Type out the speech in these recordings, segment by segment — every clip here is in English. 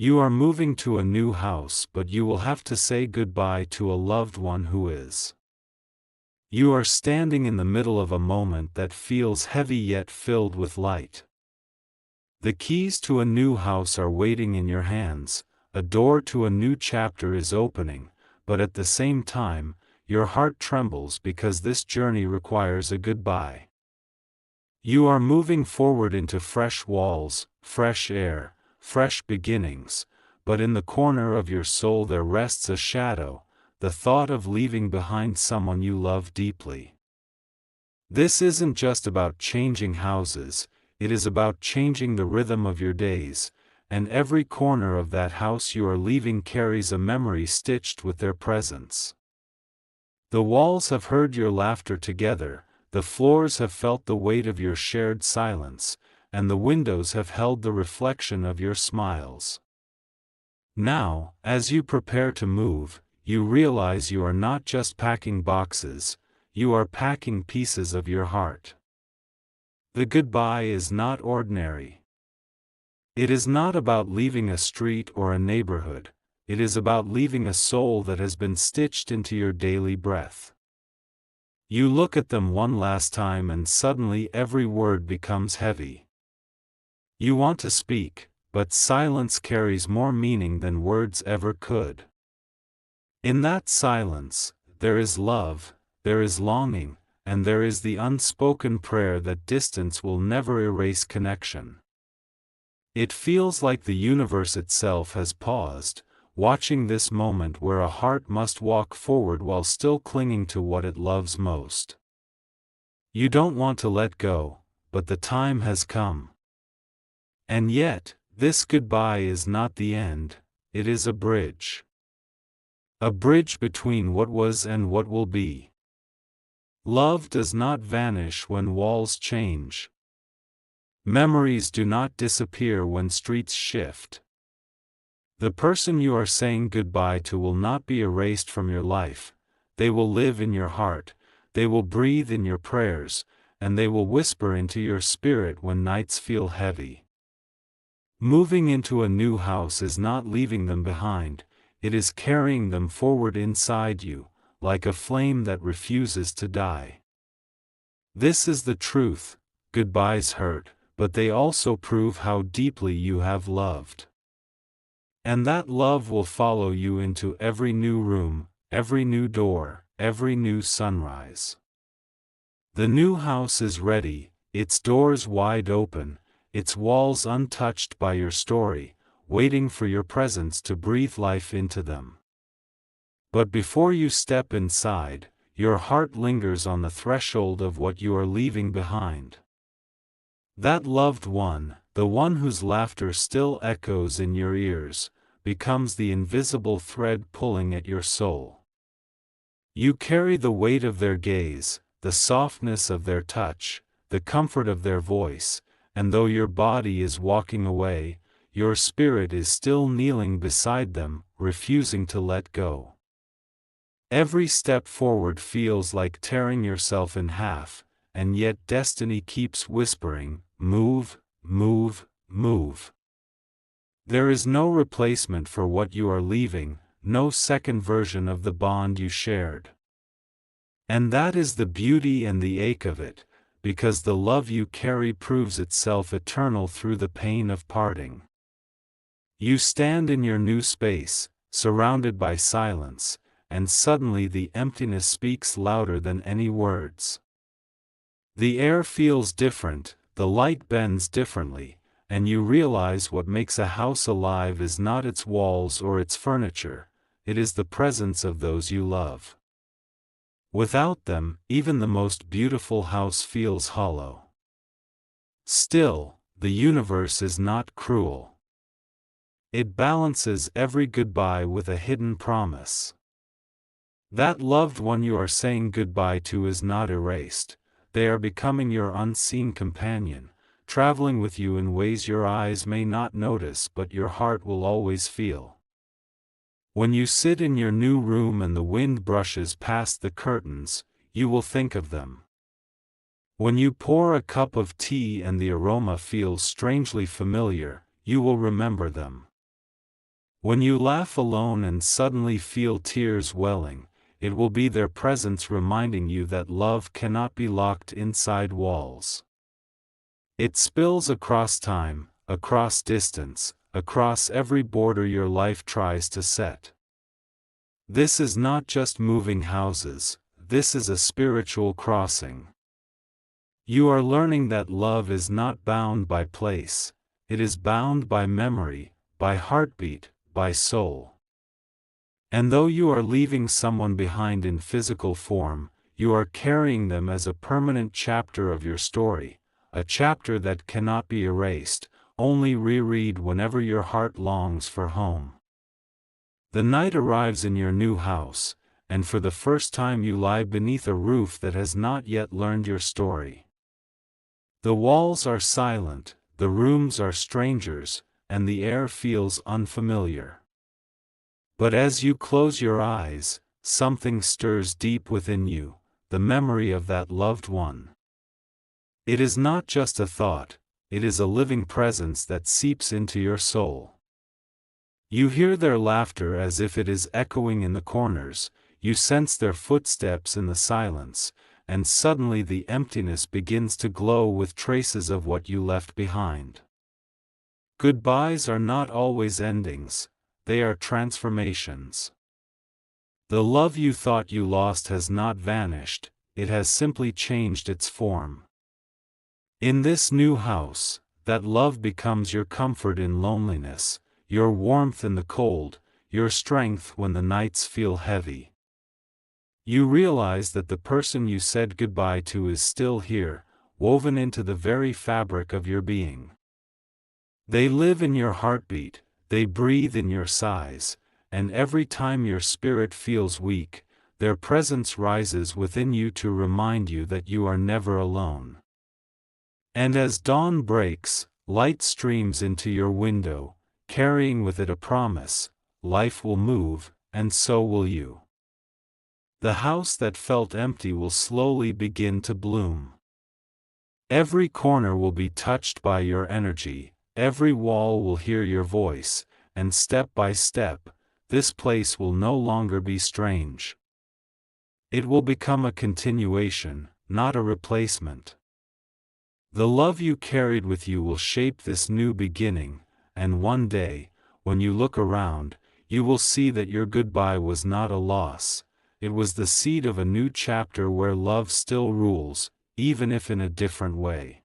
You are moving to a new house, but you will have to say goodbye to a loved one who is. You are standing in the middle of a moment that feels heavy yet filled with light. The keys to a new house are waiting in your hands, a door to a new chapter is opening, but at the same time, your heart trembles because this journey requires a goodbye. You are moving forward into fresh walls, fresh air, fresh beginnings, but in the corner of your soul there rests a shadow, the thought of leaving behind someone you love deeply. This isn't just about changing houses, it is about changing the rhythm of your days, and every corner of that house you are leaving carries a memory stitched with their presence. The walls have heard your laughter together, the floors have felt the weight of your shared silence, and the windows have held the reflection of your smiles. Now, as you prepare to move, you realize you are not just packing boxes, you are packing pieces of your heart. The goodbye is not ordinary. It is not about leaving a street or a neighborhood, it is about leaving a soul that has been stitched into your daily breath. You look at them one last time and suddenly every word becomes heavy. You want to speak, but silence carries more meaning than words ever could. In that silence, there is love, there is longing, and there is the unspoken prayer that distance will never erase connection. It feels like the universe itself has paused, watching this moment where a heart must walk forward while still clinging to what it loves most. You don't want to let go, but the time has come. And yet, this goodbye is not the end, it is a bridge. A bridge between what was and what will be. Love does not vanish when walls change. Memories do not disappear when streets shift. The person you are saying goodbye to will not be erased from your life, they will live in your heart, they will breathe in your prayers, and they will whisper into your spirit when nights feel heavy. Moving into a new house is not leaving them behind, it is carrying them forward inside you, like a flame that refuses to die. This is the truth, goodbyes hurt, but they also prove how deeply you have loved. And that love will follow you into every new room, every new door, every new sunrise. The new house is ready, its doors wide open, its walls untouched by your story, waiting for your presence to breathe life into them. But before you step inside, your heart lingers on the threshold of what you are leaving behind. That loved one, the one whose laughter still echoes in your ears, becomes the invisible thread pulling at your soul. You carry the weight of their gaze, the softness of their touch, the comfort of their voice, and though your body is walking away, your spirit is still kneeling beside them, refusing to let go. Every step forward feels like tearing yourself in half, and yet destiny keeps whispering, "Move, move, move." There is no replacement for what you are leaving, no second version of the bond you shared. And that is the beauty and the ache of it, because the love you carry proves itself eternal through the pain of parting. You stand in your new space, surrounded by silence, and suddenly the emptiness speaks louder than any words. The air feels different, the light bends differently, and you realize what makes a house alive is not its walls or its furniture, it is the presence of those you love. Without them, even the most beautiful house feels hollow. Still, the universe is not cruel. It balances every goodbye with a hidden promise. That loved one you are saying goodbye to is not erased, they are becoming your unseen companion, traveling with you in ways your eyes may not notice but your heart will always feel. When you sit in your new room and the wind brushes past the curtains, you will think of them. When you pour a cup of tea and the aroma feels strangely familiar, you will remember them. When you laugh alone and suddenly feel tears welling, it will be their presence reminding you that love cannot be locked inside walls. It spills across time, across distance, across every border your life tries to set. This is not just moving houses, this is a spiritual crossing. You are learning that love is not bound by place, it is bound by memory, by heartbeat, by soul. And though you are leaving someone behind in physical form, you are carrying them as a permanent chapter of your story, a chapter that cannot be erased, only reread whenever your heart longs for home. The night arrives in your new house, and for the first time you lie beneath a roof that has not yet learned your story. The walls are silent, the rooms are strangers, and the air feels unfamiliar. But as you close your eyes, something stirs deep within you, the memory of that loved one. It is not just a thought, it is a living presence that seeps into your soul. You hear their laughter as if it is echoing in the corners, you sense their footsteps in the silence, and suddenly the emptiness begins to glow with traces of what you left behind. Goodbyes are not always endings, they are transformations. The love you thought you lost has not vanished, it has simply changed its form. In this new house, that love becomes your comfort in loneliness, your warmth in the cold, your strength when the nights feel heavy. You realize that the person you said goodbye to is still here, woven into the very fabric of your being. They live in your heartbeat, they breathe in your sighs, and every time your spirit feels weak, their presence rises within you to remind you that you are never alone. And as dawn breaks, light streams into your window, carrying with it a promise: life will move, and so will you. The house that felt empty will slowly begin to bloom. Every corner will be touched by your energy, every wall will hear your voice, and step by step, this place will no longer be strange. It will become a continuation, not a replacement. The love you carried with you will shape this new beginning, and one day, when you look around, you will see that your goodbye was not a loss, it was the seed of a new chapter where love still rules, even if in a different way.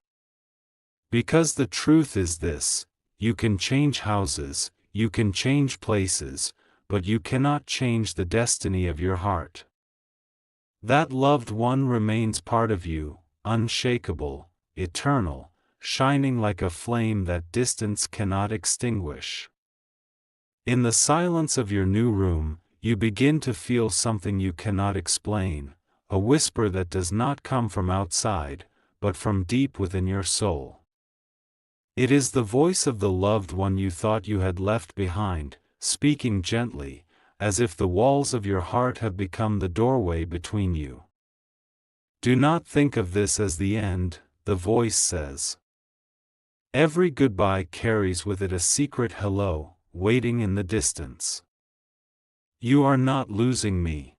Because the truth is this: you can change houses, you can change places, but you cannot change the destiny of your heart. That loved one remains part of you, unshakable, eternal, shining like a flame that distance cannot extinguish. In the silence of your new room, you begin to feel something you cannot explain, a whisper that does not come from outside, but from deep within your soul. It is the voice of the loved one you thought you had left behind, speaking gently, as if the walls of your heart have become the doorway between you. Do not think of this as the end, the voice says. Every goodbye carries with it a secret hello, waiting in the distance. You are not losing me.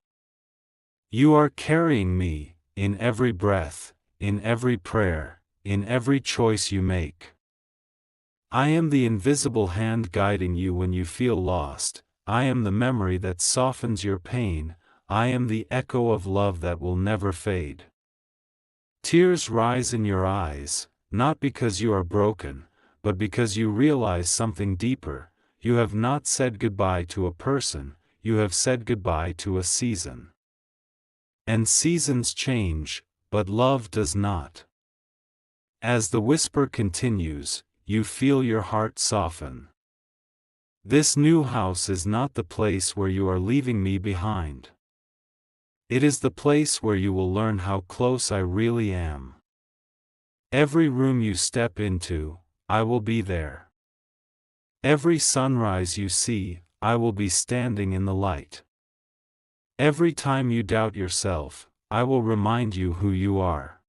You are carrying me, in every breath, in every prayer, in every choice you make. I am the invisible hand guiding you when you feel lost, I am the memory that softens your pain, I am the echo of love that will never fade. Tears rise in your eyes, not because you are broken, but because you realize something deeper: you have not said goodbye to a person, you have said goodbye to a season. And seasons change, but love does not. As the whisper continues, you feel your heart soften. This new house is not the place where you are leaving me behind. It is the place where you will learn how close I really am. Every room you step into, I will be there. Every sunrise you see, I will be standing in the light. Every time you doubt yourself, I will remind you who you are.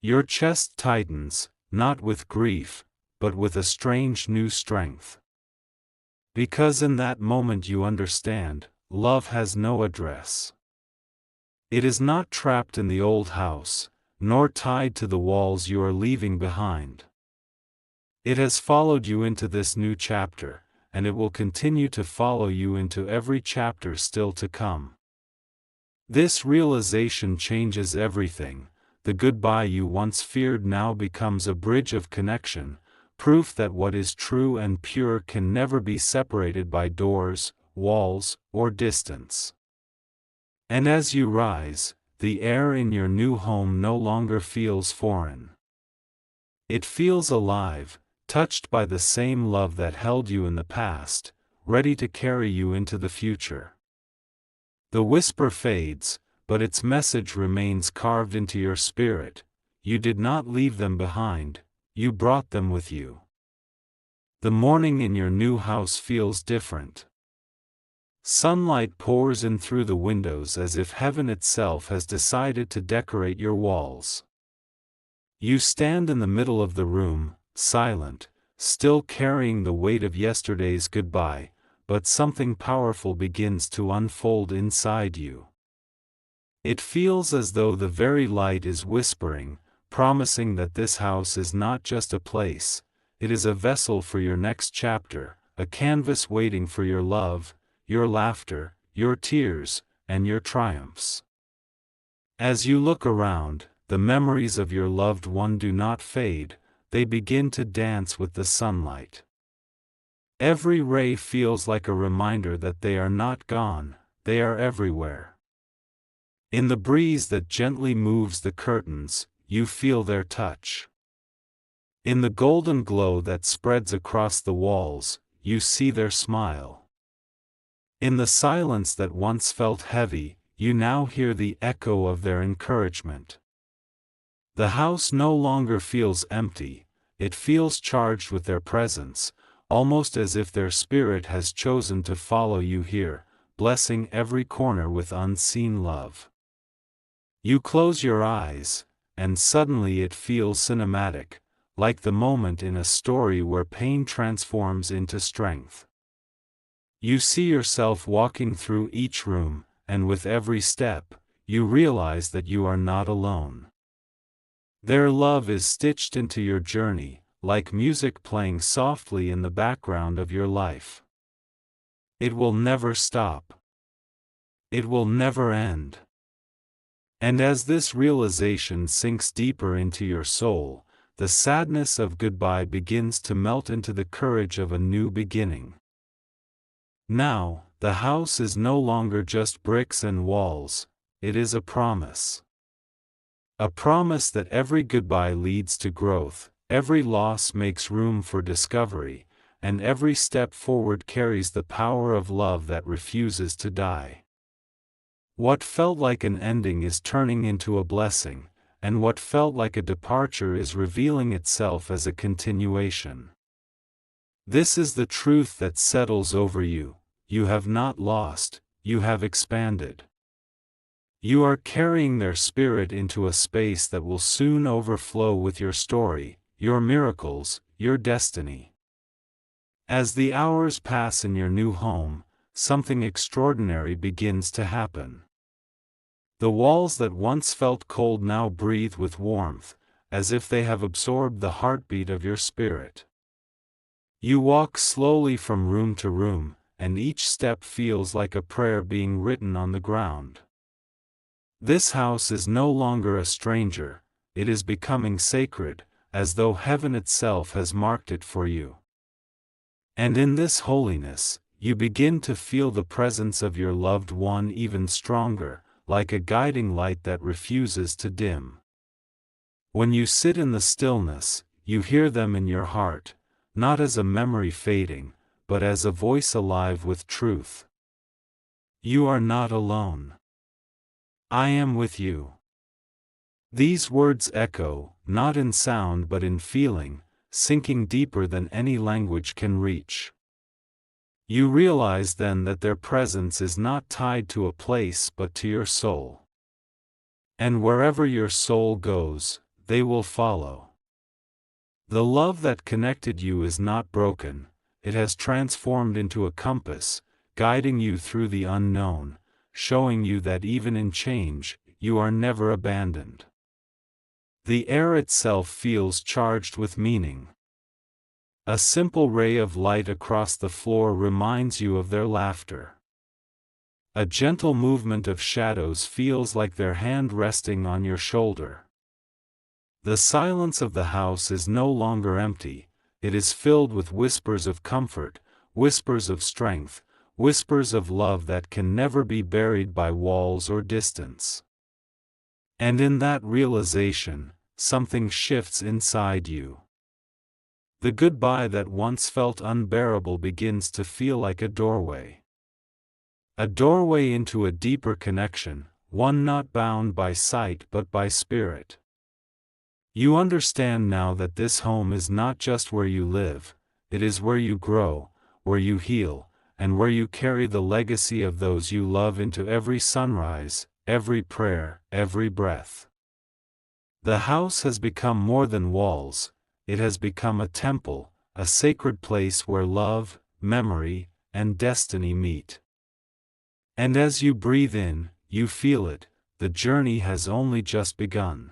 Your chest tightens, not with grief, but with a strange new strength. Because in that moment you understand, love has no address. It is not trapped in the old house, nor tied to the walls you are leaving behind. It has followed you into this new chapter, and it will continue to follow you into every chapter still to come. This realization changes everything. The goodbye you once feared now becomes a bridge of connection, proof that what is true and pure can never be separated by doors, walls, or distance. And as you rise, the air in your new home no longer feels foreign. It feels alive, touched by the same love that held you in the past, ready to carry you into the future. The whisper fades, but its message remains carved into your spirit. You did not leave them behind, you brought them with you. The morning in your new house feels different. Sunlight pours in through the windows as if heaven itself has decided to decorate your walls. You stand in the middle of the room, silent, still carrying the weight of yesterday's goodbye, but something powerful begins to unfold inside you. It feels as though the very light is whispering, promising that this house is not just a place, it is a vessel for your next chapter, a canvas waiting for your love, your laughter, your tears, and your triumphs. As you look around, the memories of your loved one do not fade, they begin to dance with the sunlight. Every ray feels like a reminder that they are not gone, they are everywhere. In the breeze that gently moves the curtains, you feel their touch. In the golden glow that spreads across the walls, you see their smile. In the silence that once felt heavy, you now hear the echo of their encouragement. The house no longer feels empty, it feels charged with their presence, almost as if their spirit has chosen to follow you here, blessing every corner with unseen love. You close your eyes, and suddenly it feels cinematic, like the moment in a story where pain transforms into strength. You see yourself walking through each room, and with every step, you realize that you are not alone. Their love is stitched into your journey, like music playing softly in the background of your life. It will never stop. It will never end. And as this realization sinks deeper into your soul, the sadness of goodbye begins to melt into the courage of a new beginning. Now, the house is no longer just bricks and walls, it is a promise. A promise that every goodbye leads to growth, every loss makes room for discovery, and every step forward carries the power of love that refuses to die. What felt like an ending is turning into a blessing, and what felt like a departure is revealing itself as a continuation. This is the truth that settles over you. You have not lost, you have expanded. You are carrying their spirit into a space that will soon overflow with your story, your miracles, your destiny. As the hours pass in your new home, something extraordinary begins to happen. The walls that once felt cold now breathe with warmth, as if they have absorbed the heartbeat of your spirit. You walk slowly from room to room, and each step feels like a prayer being written on the ground. This house is no longer a stranger, it is becoming sacred, as though heaven itself has marked it for you. And in this holiness, you begin to feel the presence of your loved one even stronger, like a guiding light that refuses to dim. When you sit in the stillness, you hear them in your heart, not as a memory fading, but as a voice alive with truth. You are not alone. I am with you. These words echo, not in sound but in feeling, sinking deeper than any language can reach. You realize then that their presence is not tied to a place but to your soul. And wherever your soul goes, they will follow. The love that connected you is not broken, it has transformed into a compass, guiding you through the unknown, showing you that even in change, you are never abandoned. The air itself feels charged with meaning. A simple ray of light across the floor reminds you of their laughter. A gentle movement of shadows feels like their hand resting on your shoulder. The silence of the house is no longer empty, it is filled with whispers of comfort, whispers of strength, whispers of love that can never be buried by walls or distance. And in that realization, something shifts inside you. The goodbye that once felt unbearable begins to feel like a doorway. A doorway into a deeper connection, one not bound by sight but by spirit. You understand now that this home is not just where you live, it is where you grow, where you heal, and where you carry the legacy of those you love into every sunrise, every prayer, every breath. The house has become more than walls, it has become a temple, a sacred place where love, memory, and destiny meet. And as you breathe in, you feel it, the journey has only just begun.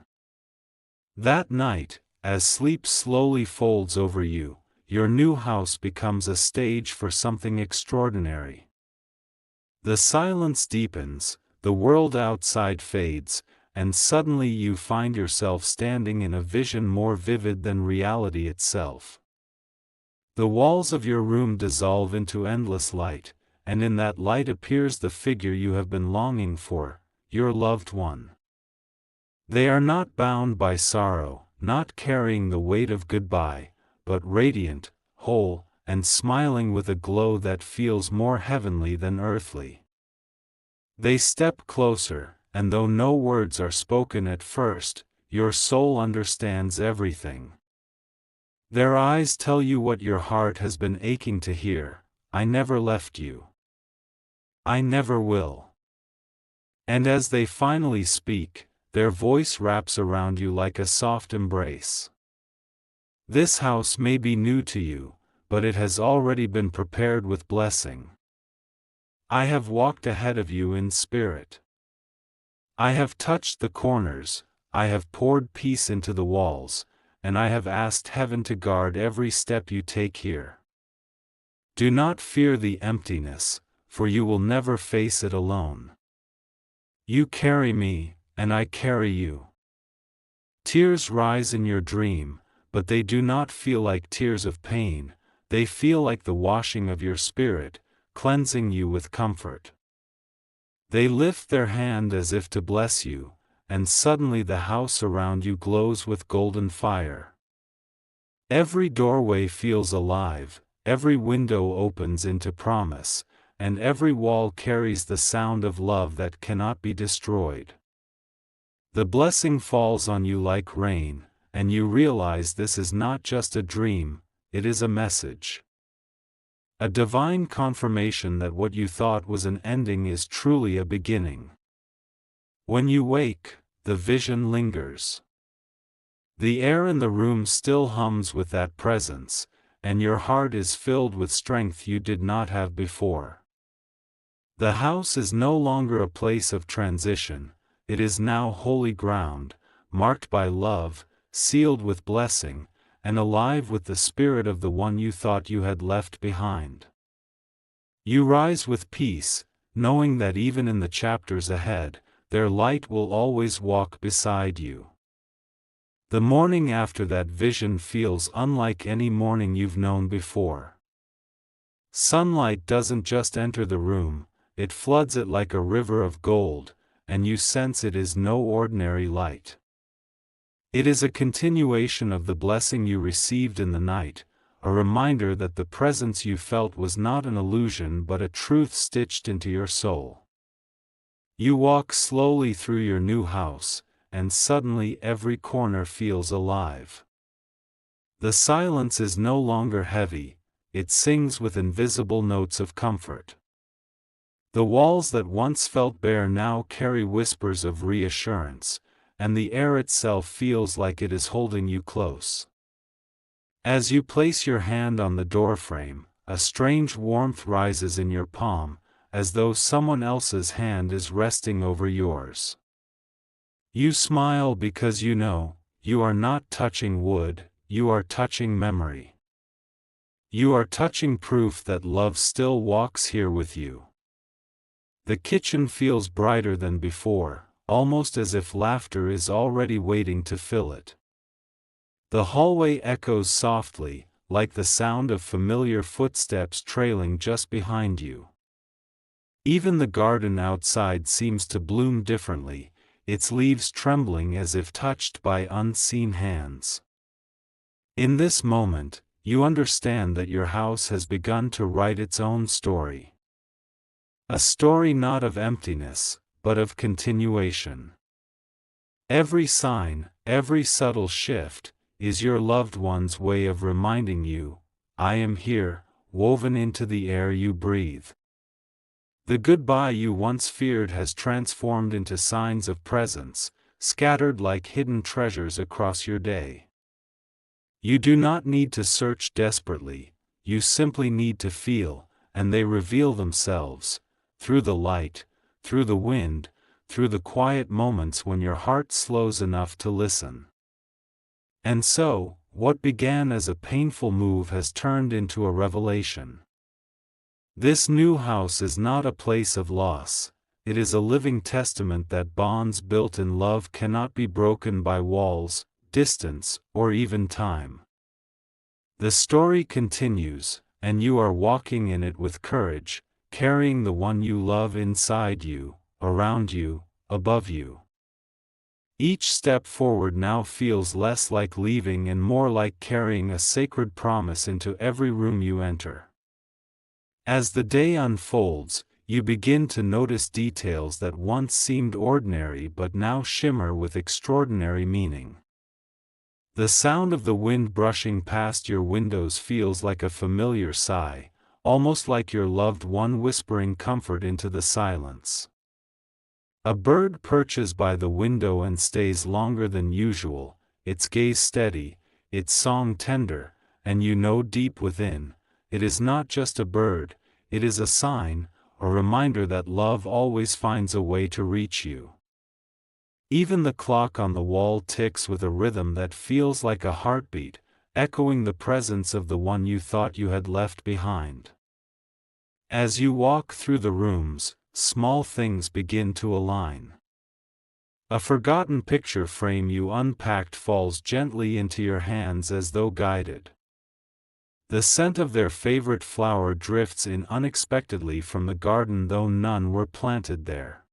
That night, as sleep slowly folds over you, your new house becomes a stage for something extraordinary. The silence deepens, the world outside fades, and suddenly you find yourself standing in a vision more vivid than reality itself. The walls of your room dissolve into endless light, and in that light appears the figure you have been longing for, your loved one. They are not bound by sorrow, not carrying the weight of goodbye, but radiant, whole, and smiling with a glow that feels more heavenly than earthly. They step closer, and though no words are spoken at first, your soul understands everything. Their eyes tell you what your heart has been aching to hear: I never left you. I never will. And as they finally speak, their voice wraps around you like a soft embrace. This house may be new to you, but it has already been prepared with blessing. I have walked ahead of you in spirit. I have touched the corners, I have poured peace into the walls, and I have asked heaven to guard every step you take here. Do not fear the emptiness, for you will never face it alone. You carry me, and I carry you. Tears rise in your dream, but they do not feel like tears of pain, they feel like the washing of your spirit, cleansing you with comfort. They lift their hand as if to bless you, and suddenly the house around you glows with golden fire. Every doorway feels alive, every window opens into promise, and every wall carries the sound of love that cannot be destroyed. The blessing falls on you like rain, and you realize this is not just a dream, it is a message. A divine confirmation that what you thought was an ending is truly a beginning. When you wake, the vision lingers. The air in the room still hums with that presence, and your heart is filled with strength you did not have before. The house is no longer a place of transition, it is now holy ground, marked by love, sealed with blessing, and alive with the spirit of the one you thought you had left behind. You rise with peace, knowing that even in the chapters ahead, their light will always walk beside you. The morning after that vision feels unlike any morning you've known before. Sunlight doesn't just enter the room, it floods it like a river of gold, and you sense it is no ordinary light. It is a continuation of the blessing you received in the night, a reminder that the presence you felt was not an illusion but a truth stitched into your soul. You walk slowly through your new house, and suddenly every corner feels alive. The silence is no longer heavy, it sings with invisible notes of comfort. The walls that once felt bare now carry whispers of reassurance, and the air itself feels like it is holding you close. As you place your hand on the doorframe, a strange warmth rises in your palm, as though someone else's hand is resting over yours. You smile because you know, you are not touching wood, you are touching memory. You are touching proof that love still walks here with you. The kitchen feels brighter than before, almost as if laughter is already waiting to fill it. The hallway echoes softly, like the sound of familiar footsteps trailing just behind you. Even the garden outside seems to bloom differently, its leaves trembling as if touched by unseen hands. In this moment, you understand that your house has begun to write its own story. A story not of emptiness, but of continuation. Every sign, every subtle shift, is your loved one's way of reminding you, I am here, woven into the air you breathe. The goodbye you once feared has transformed into signs of presence, scattered like hidden treasures across your day. You do not need to search desperately, you simply need to feel, and they reveal themselves, through the light, through the wind, through the quiet moments when your heart slows enough to listen. And so, what began as a painful move has turned into a revelation. This new house is not a place of loss, it is a living testament that bonds built in love cannot be broken by walls, distance, or even time. The story continues, and you are walking in it with courage, carrying the one you love inside you, around you, above you. Each step forward now feels less like leaving and more like carrying a sacred promise into every room you enter. As the day unfolds, you begin to notice details that once seemed ordinary but now shimmer with extraordinary meaning. The sound of the wind brushing past your windows feels like a familiar sigh, almost like your loved one whispering comfort into the silence. A bird perches by the window and stays longer than usual, its gaze steady, its song tender, and you know deep within, it is not just a bird, it is a sign, a reminder that love always finds a way to reach you. Even the clock on the wall ticks with a rhythm that feels like a heartbeat, echoing the presence of the one you thought you had left behind. As you walk through the rooms, small things begin to align. A forgotten picture frame you unpacked falls gently into your hands as though guided. The scent of their favorite flower drifts in unexpectedly from the garden though none were planted there.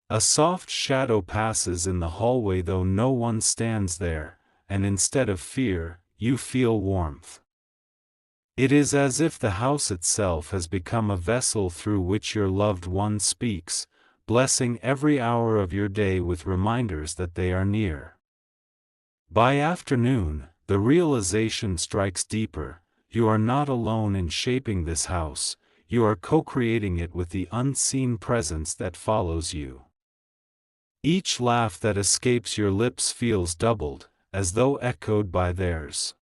A soft shadow passes in the hallway though no one stands there, and instead of fear, you feel warmth. It is as if the house itself has become a vessel through which your loved one speaks, blessing every hour of your day with reminders that they are near. By afternoon, the realization strikes deeper, you are not alone in shaping this house, you are co-creating it with the unseen presence that follows you. Each laugh that escapes your lips feels doubled, as though echoed by theirs.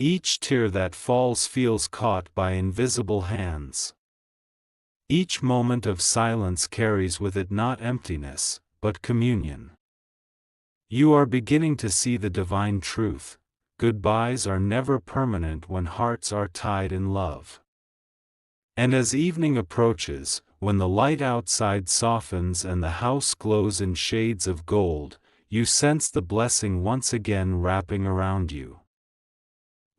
Each tear that falls feels caught by invisible hands. Each moment of silence carries with it not emptiness, but communion. You are beginning to see the divine truth. Goodbyes are never permanent when hearts are tied in love. And as evening approaches, when the light outside softens and the house glows in shades of gold, you sense the blessing once again wrapping around you.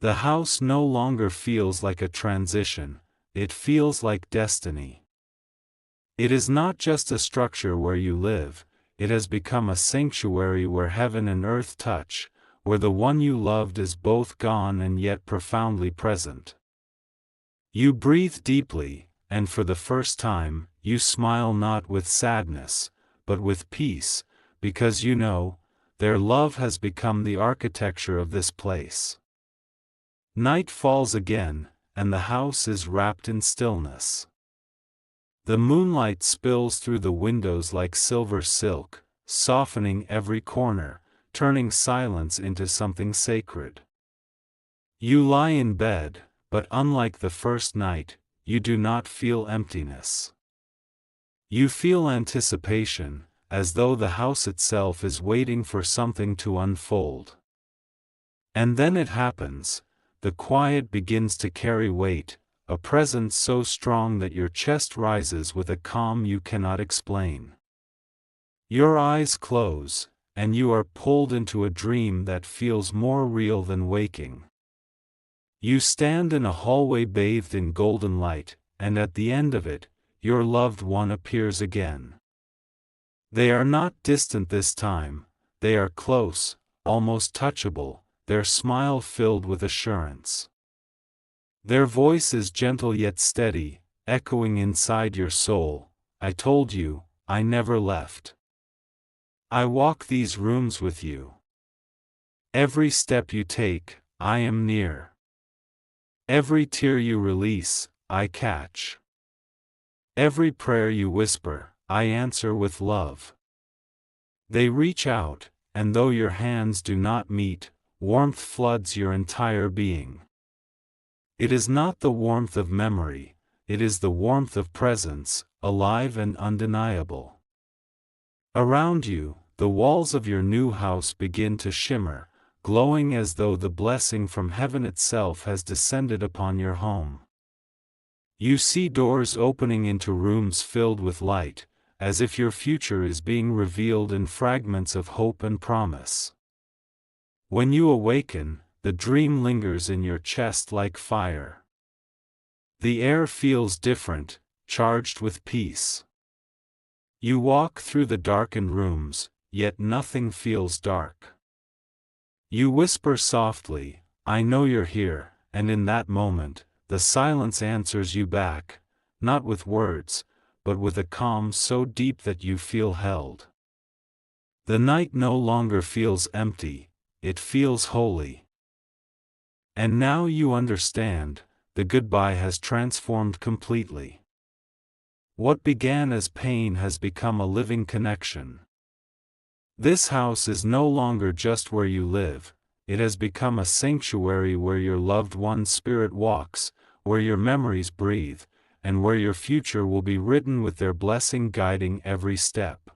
The house no longer feels like a transition, it feels like destiny. It is not just a structure where you live, it has become a sanctuary where heaven and earth touch, where the one you loved is both gone and yet profoundly present. You breathe deeply, and for the first time, you smile not with sadness, but with peace, because you know, their love has become the architecture of this place. Night falls again, and the house is wrapped in stillness. The moonlight spills through the windows like silver silk, softening every corner, turning silence into something sacred. You lie in bed, but unlike the first night, you do not feel emptiness. You feel anticipation, as though the house itself is waiting for something to unfold. And then it happens. The quiet begins to carry weight, a presence so strong that your chest rises with a calm you cannot explain. Your eyes close, and you are pulled into a dream that feels more real than waking. You stand in a hallway bathed in golden light, and at the end of it, your loved one appears again. They are not distant this time, they are close, almost touchable, their smile filled with assurance. Their voice is gentle yet steady, echoing inside your soul, "I told you, I never left. I walk these rooms with you. Every step you take, I am near. Every tear you release, I catch. Every prayer you whisper, I answer with love." They reach out, and though your hands do not meet, warmth floods your entire being. It is not the warmth of memory, it is the warmth of presence, alive and undeniable. Around you, the walls of your new house begin to shimmer, glowing as though the blessing from heaven itself has descended upon your home. You see doors opening into rooms filled with light, as if your future is being revealed in fragments of hope and promise. When you awaken, the dream lingers in your chest like fire. The air feels different, charged with peace. You walk through the darkened rooms, yet nothing feels dark. You whisper softly, "I know you're here," and in that moment, the silence answers you back, not with words, but with a calm so deep that you feel held. The night no longer feels empty, it feels holy. And now you understand, the goodbye has transformed completely. What began as pain has become a living connection. This house is no longer just where you live, it has become a sanctuary where your loved one's spirit walks, where your memories breathe, and where your future will be written with their blessing guiding every step.